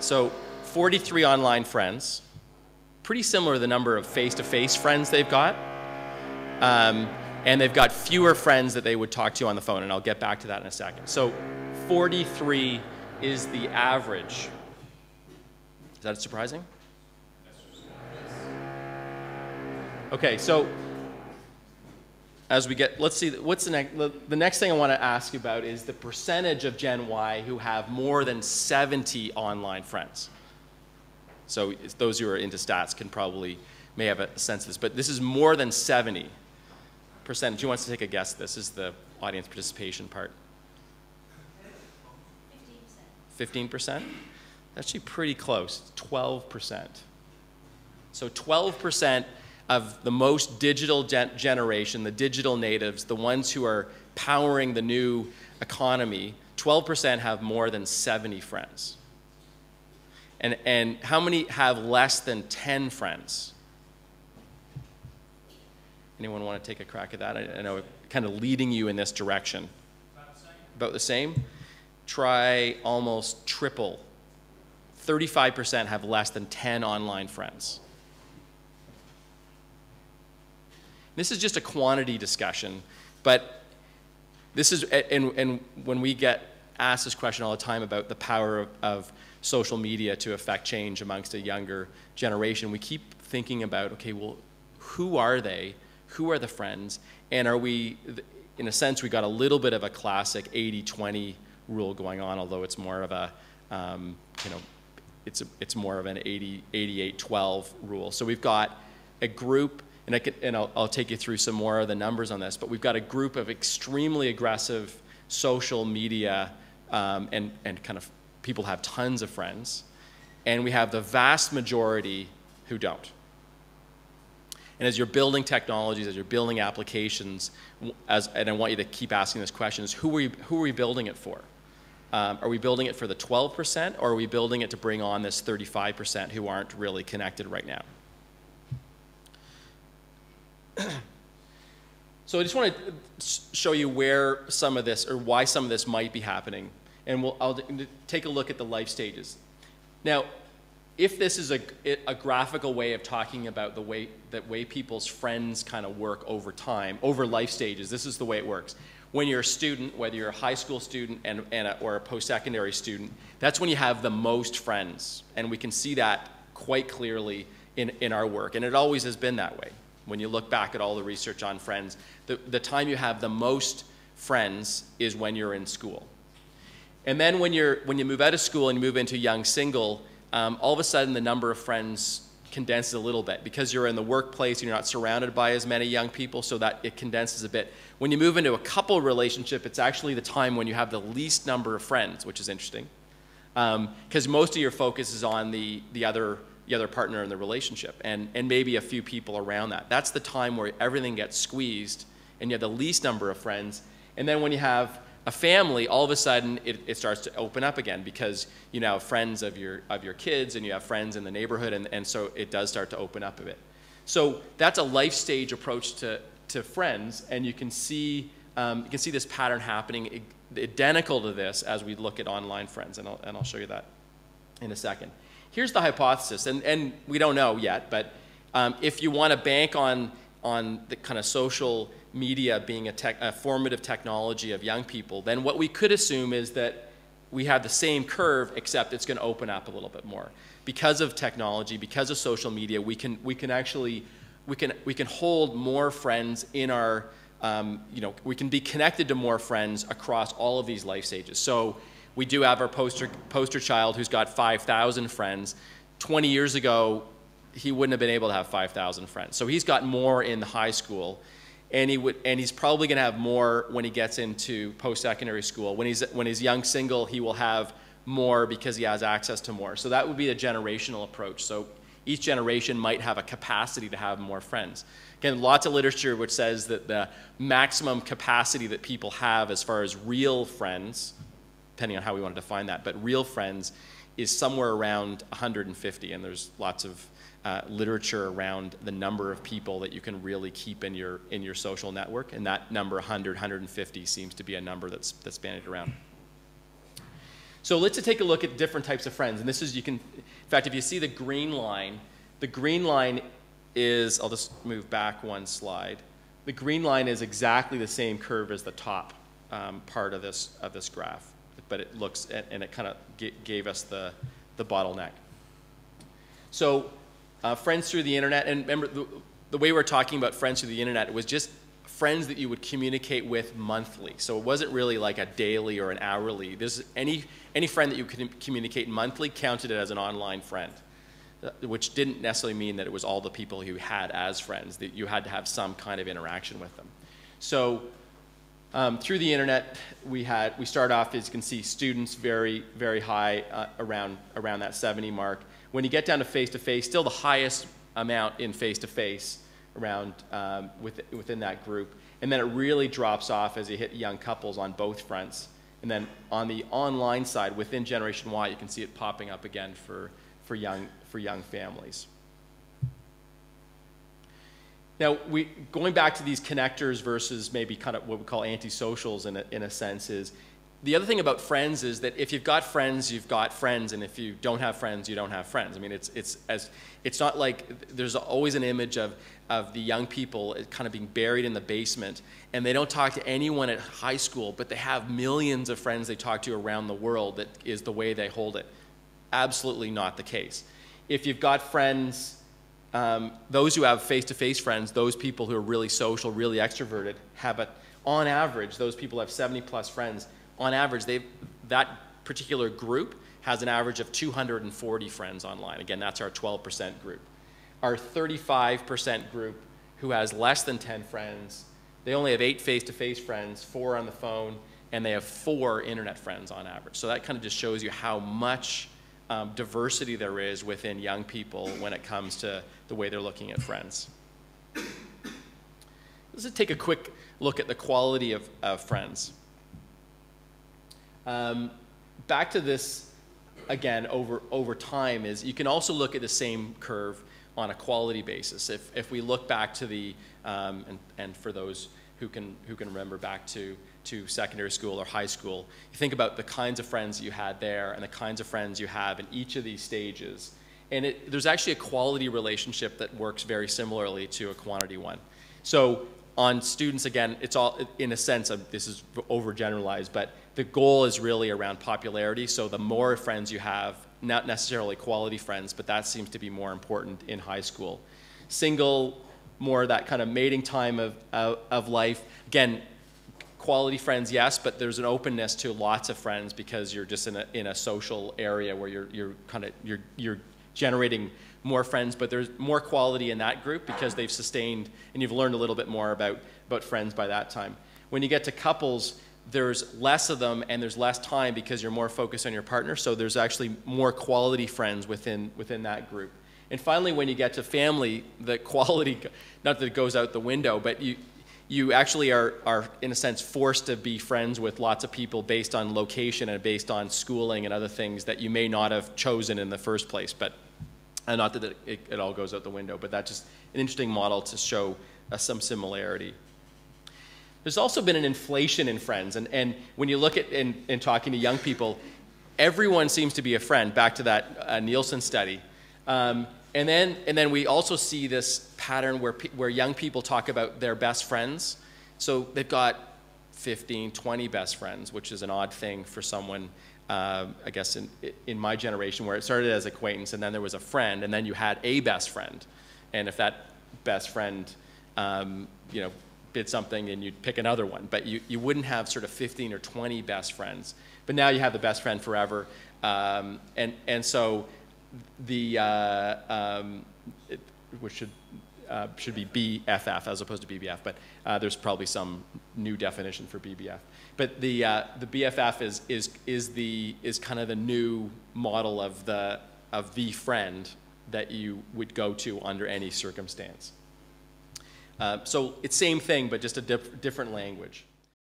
So 43 online friends, pretty similar to the number of face-to-face friends they've got. And they've got fewer friends that they would talk to on the phone, and I'll get back to that in a second. So 43 is the average. Is that surprising? Okay, so as we get, let's see, what's the next thing I want to ask you about is the percentage of Gen Y who have more than 70 online friends. So those who are into stats may have a sense of this, but this is more than 70%. Who wants to take a guess? This is the audience participation part. 15%. 15%? Actually pretty close, 12%. So 12% of the most digital generation, the digital natives, the ones who are powering the new economy, 12% have more than 70 friends. And how many have less than 10 friends? Anyone want to take a crack at that? I know I'm kind of leading you in this direction. About the same? Try almost triple. 35% have less than 10 online friends. This is just a quantity discussion, but this is, and when we get asked this question all the time about the power of social media to affect change amongst a younger generation, we keep thinking about, okay, well, who are they? Who are the friends? And are we, in a sense, we got a little bit of a classic 80-20 rule going on, although it's more of a, you know, it's more of an 88-12 rule. So we've got a group, and I'll take you through some more of the numbers on this, but we've got a group of extremely aggressive social media and kind of people have tons of friends, and we have the vast majority who don't. And as you're building technologies, as you're building applications, and I want you to keep asking this question, is who are we building it for? Are we building it for the 12%, or are we building it to bring on this 35% who aren't really connected right now? So I just want to show you where some of this, or why some of this might be happening. And I'll take a look at the life stages. Now, if this is a graphical way of talking about the way people's friends kind of work over time, over life stages, this is the way it works. When you're a student, whether you're a high school student or a post-secondary student, that's when you have the most friends. And we can see that quite clearly in our work. And it always has been that way. When you look back at all the research on friends, the time you have the most friends is when you're in school. And then when you move out of school and you move into young single, all of a sudden the number of friends condenses a little bit because you're in the workplace and you're not surrounded by as many young people, so that it condenses a bit. When you move into a couple relationship, it's actually the time when you have the least number of friends, which is interesting, because most of your focus is on the other partner in the relationship and maybe a few people around that. That's the time where everything gets squeezed and you have the least number of friends. And then when you have a family, all of a sudden it starts to open up again because you now have friends of your kids and you have friends in the neighborhood, and so it does start to open up a bit. So that's a life stage approach to friends, and you can see this pattern happening identical to this as we look at online friends, and I'll show you that in a second. Here's the hypothesis, and we don't know yet, but if you want to bank on the kind of social media being a formative technology of young people, then what we could assume is that we have the same curve, except it's going to open up a little bit more. Because of technology, because of social media, we can hold more friends in our, we can be connected to more friends across all of these life stages. So we do have our poster child who's got 5,000 friends. 20 years ago, he wouldn't have been able to have 5,000 friends. So he's got more in high school, and he's probably going to have more when he gets into post-secondary school. When he's young single, he will have more because he has access to more. So that would be a generational approach. So each generation might have a capacity to have more friends. Again, lots of literature which says that the maximum capacity that people have as far as real friends, depending on how we want to define that, but real friends is somewhere around 150, and there's lots of literature around the number of people that you can really keep in your social network, and that number 100, 150 seems to be a number that's bandied around. So let's take a look at different types of friends. And this is, in fact, if you see the green line is, I'll just move back one slide. The green line is exactly the same curve as the top part of this graph, but it looks, and it kind of gave us the bottleneck. So friends through the internet, and remember the way we're talking about friends through the internet, it was just friends that you would communicate with monthly. So it wasn't really like a daily or an hourly. There's any friend that you could communicate monthly counted it as an online friend, which didn't necessarily mean that it was all the people you had as friends, that you had to have some kind of interaction with them. So through the internet, we start off, as you can see, students very, very high, around that 70 mark. When you get down to face-to-face, still the highest amount in face-to-face around within that group. And then it really drops off as you hit young couples on both fronts. And then on the online side, within Generation Y, you can see it popping up again for young families. Now, going back to these connectors versus maybe kind of what we call anti-socials in a sense is, the other thing about friends is that if you've got friends, you've got friends, and if you don't have friends, you don't have friends. I mean, it's not like there's always an image of the young people kind of being buried in the basement, and they don't talk to anyone at high school, but they have millions of friends they talk to around the world. That is the way they hold it. Absolutely not the case. If you've got friends, those who have face-to-face friends, those people who are really social, really extroverted, on average, those people have 70+ friends. On average, that particular group has an average of 240 friends online. Again, that's our 12% group. Our 35% group, who has less than 10 friends, they only have 8 face-to-face friends, 4 on the phone, and they have 4 internet friends on average. So that kind of just shows you how much diversity there is within young people when it comes to the way they're looking at friends. Let's just take a quick look at the quality of friends. Back to this again over time is you can also look at the same curve on a quality basis. If we look back to the and for those who can remember back to secondary school or high school, you think about the kinds of friends you had there and the kinds of friends you have in each of these stages, and there's actually a quality relationship that works very similarly to a quantity one. So on students, again, it's all, in a sense, this is overgeneralized, but the goal is really around popularity. So the more friends you have, not necessarily quality friends, but that seems to be more important in high school. Single, more that kind of mating time of life. Again, quality friends, yes, but there's an openness to lots of friends because you're just in a social area where you're generating more friends, but there's more quality in that group because they've sustained and you've learned a little bit more about friends by that time. When you get to couples, there's less of them and there's less time because you're more focused on your partner, so there's actually more quality friends within that group. And finally, when you get to family, the quality, not that it goes out the window, but you actually are in a sense forced to be friends with lots of people based on location and based on schooling and other things that you may not have chosen in the first place. But not that it all goes out the window, but that's just an interesting model to show some similarity. There's also been an inflation in friends, and when you look at in talking to young people, everyone seems to be a friend, back to that Nielsen study. And then we also see this pattern where young people talk about their best friends. So they've got 15, 20 best friends, which is an odd thing for someone, I guess, in my generation, where it started as acquaintance, and then there was a friend, and then you had a best friend. And if that best friend, did something, and you'd pick another one. But you wouldn't have sort of 15 or 20 best friends. But now you have the best friend forever. And so which should be BFF as opposed to BBF, but there's probably some new definition for BBF. But the BFF is kind of the new model of the friend that you would go to under any circumstance. So it's same thing, but just a different language.